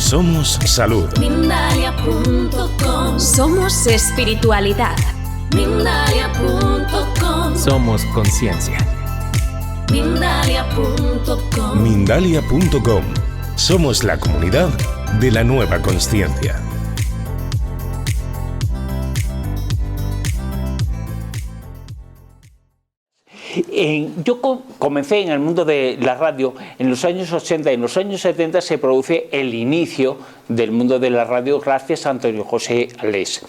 Somos salud. Mindalia.com. Somos espiritualidad. Mindalia.com. Somos conciencia. Mindalia.com. Mindalia.com. Somos la comunidad de la nueva consciencia. Yo comencé en el mundo de la radio en los años 80 y en los años 70 se produce el inicio del mundo de la radio gracias a Antonio José Alés.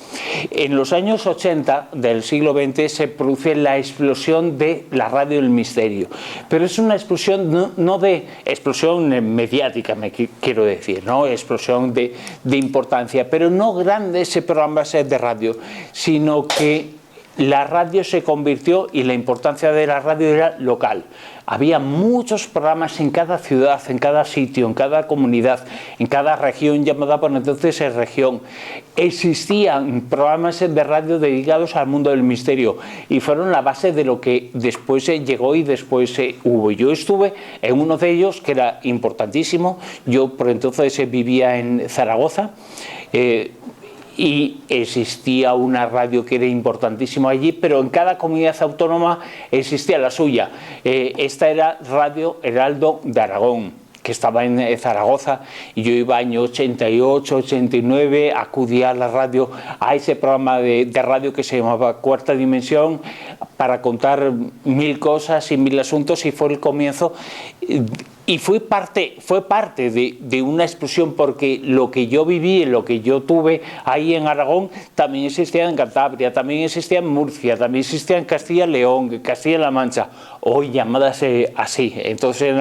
En los años 80 del siglo XX se produce la explosión de la radio del misterio, pero es una explosión no de explosión mediática, quiero decir, no explosión de importancia, pero no grandes programas de radio, sino que la radio se convirtió y la importancia de la radio era local. Había muchos programas en cada ciudad, en cada sitio, en cada comunidad, en cada región llamada por entonces región. Existían programas de radio dedicados al mundo del misterio y fueron la base de lo que después llegó y después hubo. Yo estuve en uno de ellos que era importantísimo. Yo por entonces vivía en Zaragoza. Y existía una radio que era importantísima allí, pero en cada comunidad autónoma existía la suya. Esta era Radio Heraldo de Aragón, que estaba en Zaragoza, y yo iba año 88, 89, acudía a la radio, a ese programa de radio que se llamaba Cuarta Dimensión, para contar 1000 cosas y 1000 asuntos, y fue el comienzo. Y fue parte de una explosión, porque lo que yo viví, lo que yo tuve ahí en Aragón, también existía en Cantabria, también existía en Murcia, también existía en Castilla y León, Castilla-La Mancha, hoy llamadas así. Entonces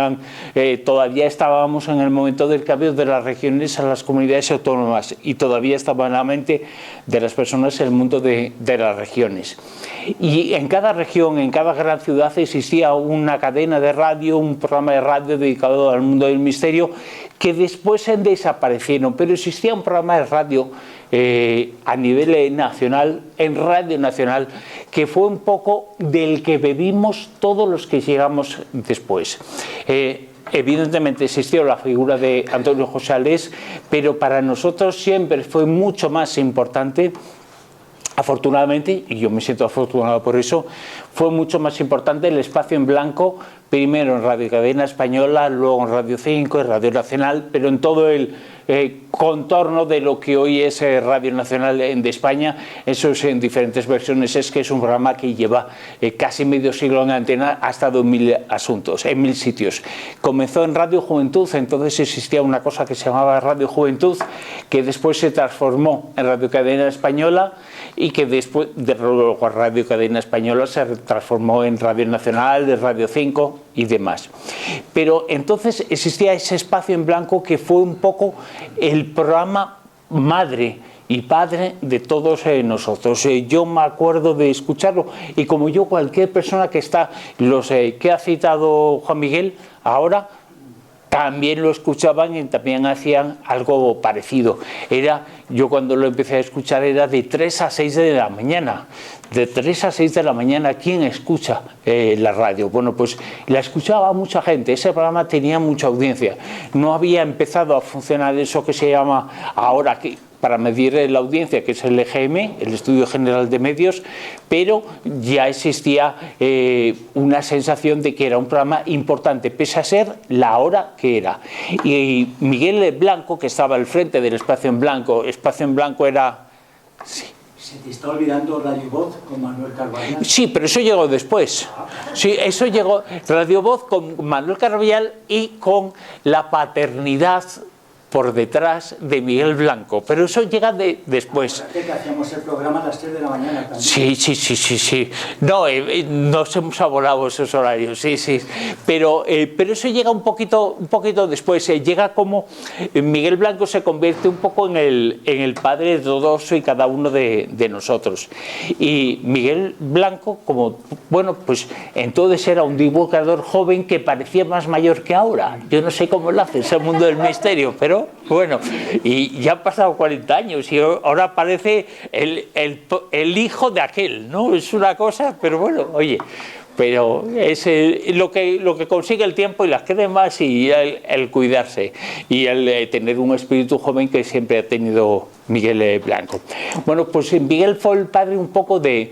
todavía estábamos en el momento del cambio de las regiones a las comunidades autónomas y todavía estaba en la mente de las personas el mundo de las regiones. Y en cada región, en cada gran ciudad existía una cadena de radio, un programa de radio dedicado al mundo del misterio, que después desaparecieron, pero existía un programa de radio a nivel nacional, en Radio Nacional, que fue un poco del que bebimos todos los que llegamos después. Evidentemente existió la figura de Antonio José Alés, pero para nosotros siempre fue mucho más importante. Afortunadamente, y yo me siento afortunado por eso, fue mucho más importante el espacio en blanco, primero en Radio Cadena Española, luego en Radio 5, en Radio Nacional, pero en todo el contorno de lo que hoy es Radio Nacional de España, eso es en diferentes versiones. Es que es un programa que lleva casi medio siglo en antena, ha estado en 1000 asuntos, en 1000 sitios. Comenzó en Radio Juventud, entonces existía una cosa que se llamaba Radio Juventud, que después se transformó en Radio Cadena Española, y que después de Radio Cadena Española se transformó en Radio Nacional, de Radio 5 y demás. Pero entonces existía ese espacio en blanco que fue un poco el programa madre y padre de todos nosotros. Yo me acuerdo de escucharlo, y como yo, cualquier persona que está, los que ha citado Juan Miguel ahora, también lo escuchaban y también hacían algo parecido. Yo cuando lo empecé a escuchar era de 3 a 6 de la mañana. De 3 a 6 de la mañana, ¿quién escucha la radio? Bueno, pues la escuchaba mucha gente. Ese programa tenía mucha audiencia. No había empezado a funcionar eso que se llama ahora, para medir la audiencia, que es el EGM, el Estudio General de Medios, pero ya existía una sensación de que era un programa importante, pese a ser la hora que era. Y Miguel Blanco, que estaba al frente del Espacio en Blanco era... Sí. ¿Se te está olvidando Radio Voz con Manuel Carballal? Sí, pero eso llegó después. Sí, eso llegó, Radio Voz con Manuel Carballal y con la paternidad por detrás de Miguel Blanco, pero eso llega después. Acuérdate que hacíamos el programa a las 3 de la mañana también. Sí. No, nos hemos abolado esos horarios, sí. Pero eso llega un poquito después. Llega como Miguel Blanco se convierte un poco en el padre de todos y cada uno de nosotros. Y Miguel Blanco, como, bueno, pues entonces era un divulgador joven que parecía más mayor que ahora. Yo no sé cómo lo hace ese mundo del misterio, pero bueno, y ya han pasado 40 años y ahora parece el hijo de aquel, ¿no? Es una cosa, pero bueno, oye, pero es lo que consigue el tiempo y las cremas y el cuidarse y el tener un espíritu joven que siempre ha tenido Miguel Blanco. Bueno, pues Miguel fue el padre un poco de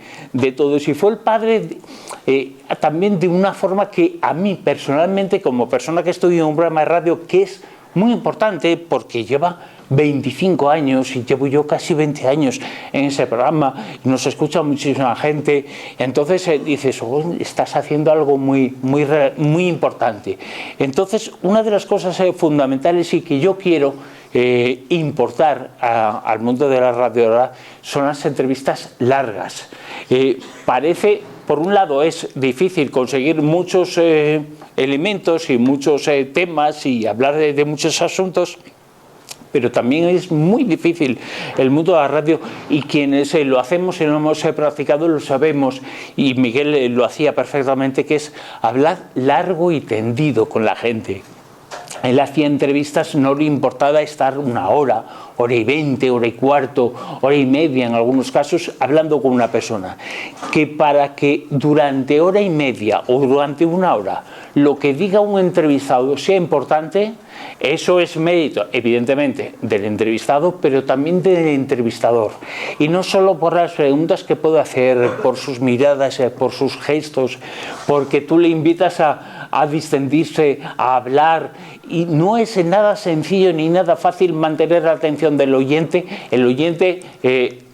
todo eso, y fue el padre también de una forma que a mí personalmente, como persona que estudio en un programa de radio, que es muy importante porque lleva 25 años y llevo yo casi 20 años en ese programa y nos escucha muchísima gente, entonces dices, oh, estás haciendo algo muy importante. Entonces, una de las cosas fundamentales y que yo quiero importar al mundo de la radio ahora son las entrevistas largas. Parece, por un lado, es difícil conseguir muchos elementos y muchos temas y hablar de muchos asuntos, pero también es muy difícil el mundo de la radio, y quienes lo hacemos y lo hemos practicado lo sabemos, y Miguel lo hacía perfectamente, que es hablar largo y tendido con la gente. Él hacía entrevistas, no le importaba estar una hora, hora y 20, hora y cuarto, hora y media en algunos casos, hablando con una persona. Que para que durante hora y media o durante una hora lo que diga un entrevistado sea importante, eso es mérito, evidentemente, del entrevistado, pero también del entrevistador. Y no solo por las preguntas que puede hacer, por sus miradas, por sus gestos, porque tú le invitas a distendirse, a hablar, y no es nada sencillo ni nada fácil mantener la atención del oyente. El oyente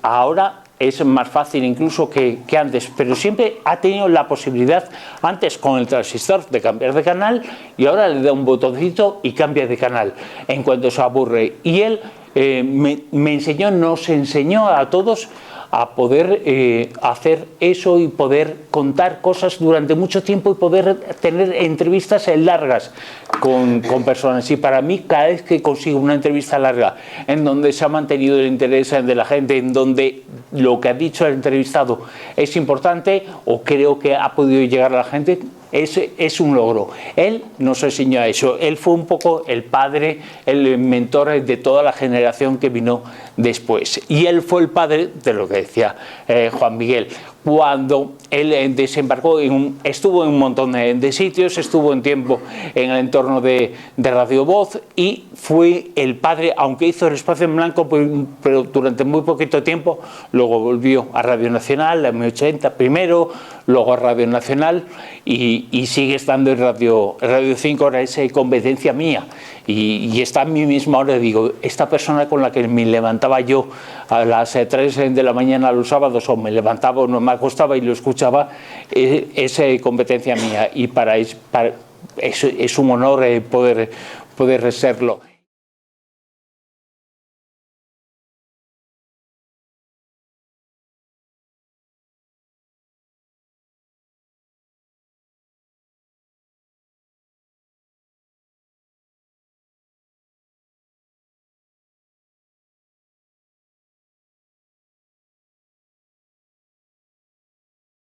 ahora es más fácil incluso que antes, pero siempre ha tenido la posibilidad, antes con el transistor, de cambiar de canal, y ahora le da un botoncito y cambia de canal en cuanto se aburre. Y él nos enseñó a todos a poder hacer eso y poder contar cosas durante mucho tiempo y poder tener entrevistas largas con personas. Y para mí, cada vez que consigo una entrevista larga en donde se ha mantenido el interés de la gente, en donde lo que ha dicho el entrevistado es importante o creo que ha podido llegar a la gente, es un logro. Él nos enseñó a eso. Él fue un poco el padre, el mentor de toda la generación que vino después. Y él fue el padre de lo que decía Juan Miguel. Cuando él desembarcó, estuvo en un montón de sitios, estuvo en tiempo en el entorno de Radio Voz, y fue el padre, aunque hizo el espacio en blanco, pero durante muy poquito tiempo. Luego volvió a Radio Nacional, en 80 primero, luego a Radio Nacional, y sigue estando en Radio 5, ahora es competencia mía. Y está a mí misma hora, digo, esta persona con la que me levantaba yo a las 3 de la mañana los sábados, o me levantaba o no me acostaba y lo escuchaba, es competencia mía, y para eso es un honor poder serlo.